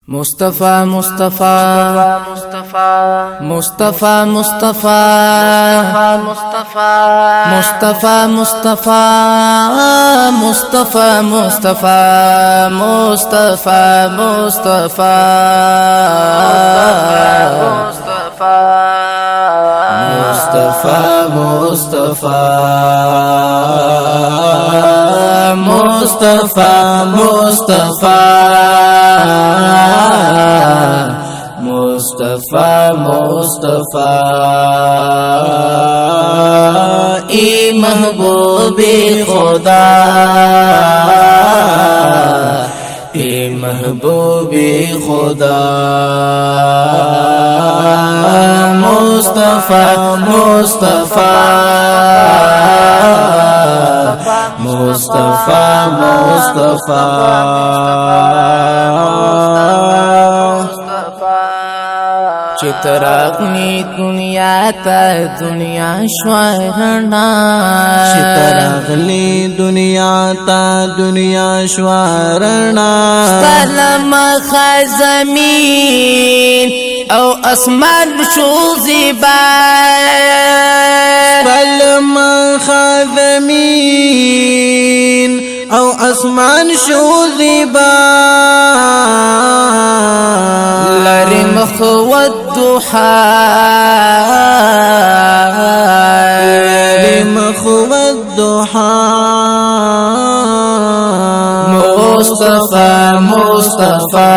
मुस्तफा मुस्तफा मुस्तफा मुस्तफा मुस्तफा मुस्तफा मुस्तफा मुस्तफा मुस्तफा मुस्तफा मुस्तफा मुस्तफा मुस्तफा मुस्तफा मुस्तफा मुस्तफा मुस्तफा मुस्तफा ए महबूबे खुदा ए महबूबे खुदा मुस्तफा मुस्तफा मुस्तफा मुस्तफा चितरागनी दुनिया ता दुनिया श्वारना चितरागनी दुनिया ता दुनिया श्वारना सलम खज़मीन औ अस्मान शो ज़िबा सलम खज़मीन औ अस्मान शो ज़िबा لرمخ والضحى لرمخ والضحى مصطفى مصطفى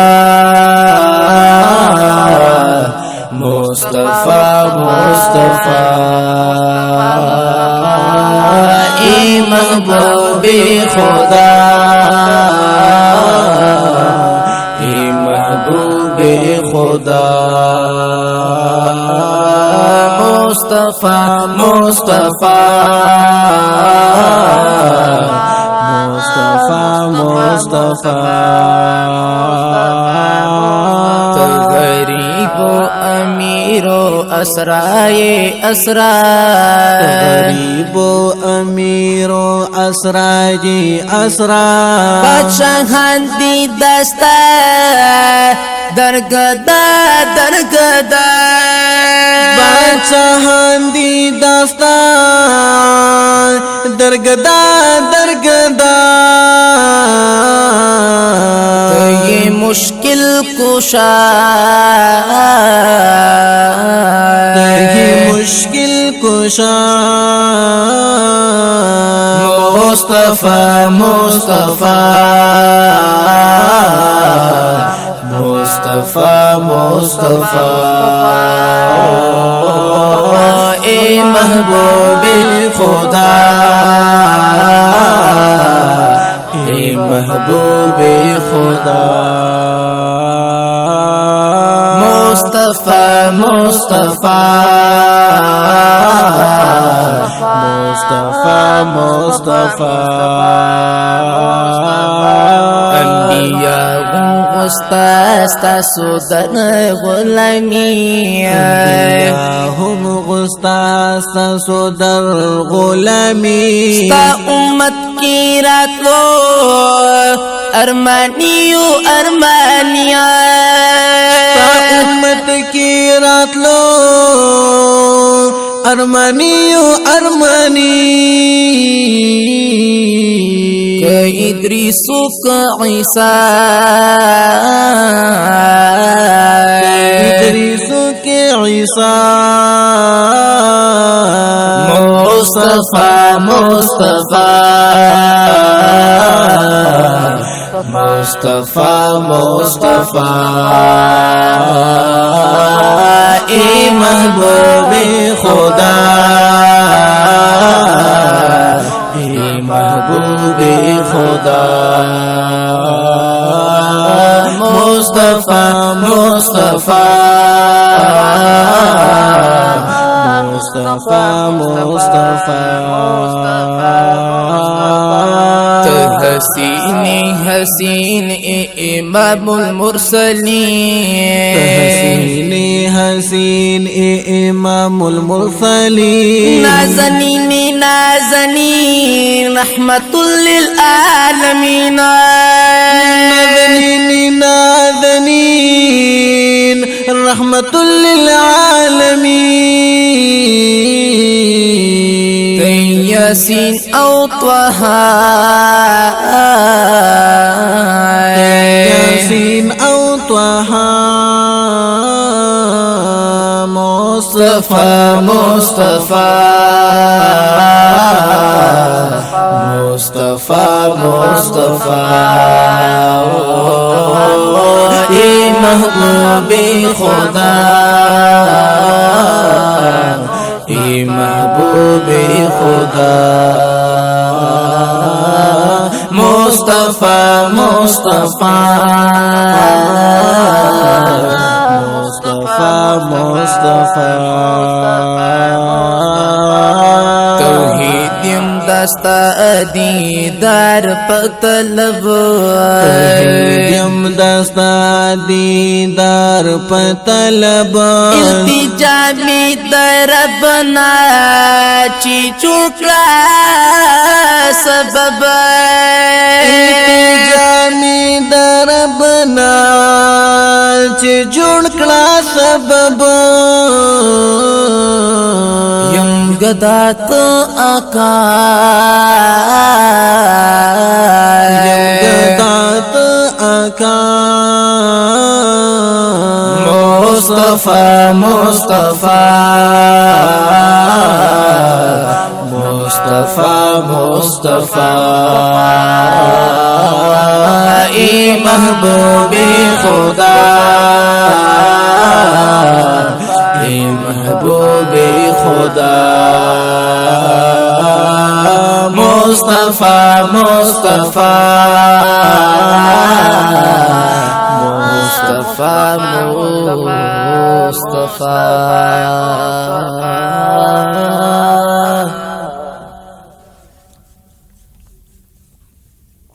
مصطفى مصطفى اے محبوب خدا خدا مصطفى مصطفى مصطفى مصطفى غریب و امیر و اسرائے اسرار غریب و امیر و اسراجی اسرار بادشاہان دی دستا درگدا درگدا بادشاہان دی داستان درگدا درگدا یہ مشکل کشا یہ مشکل کشا مصطفى مصطفى مصطفى مصطفى اے محبوب خدا اے محبوب خدا مصطفى مصطفى مصطفى مصطفى انبیاء غستا سودن غلامی هم غستا سودر غلامی ستا امت کی راتلو ارمانیو ارمانیا ستا امت کی راتلو ارمانیو ارمانی ادریسو کا عیسیٰ ادریسو کے عیسیٰ مصطفى مصطفى مصطفى مصطفى اے محبوب خدا اے محبوب خدا مصطفى مصطفى مصطفى مصطفى حسین حسین امام المرسلین حسین حسین امام المرسلین نازنین نازنین رحمت للعالمین نازنین نازنین रहमतुल लिल आलमीन यासीन औ त्वहा यासीन औ त्वहा मुस्तफा मुस्तफा मुस्तफा मुस्तफा ए महबूबे खुदा ए महबूबे खुदा मुस्तफा मुस्तफा मुस्तफा मुस्तफा तौहीदम दस्ता दीदार पतलब यम दस्ता दीदार पतलब इल्तिजा में तरबना ची चुकला सबब जामी दरबना चे जुड़कड़ा सबब यम गदात आका जगदात आका मुस्तफा मुस्तफा मुस्तफा मुस्तफा ए महबूबे खुदा ए महबूबे खुदा मुस्तफा मुस्तफा मुस्तफा मुस्तफा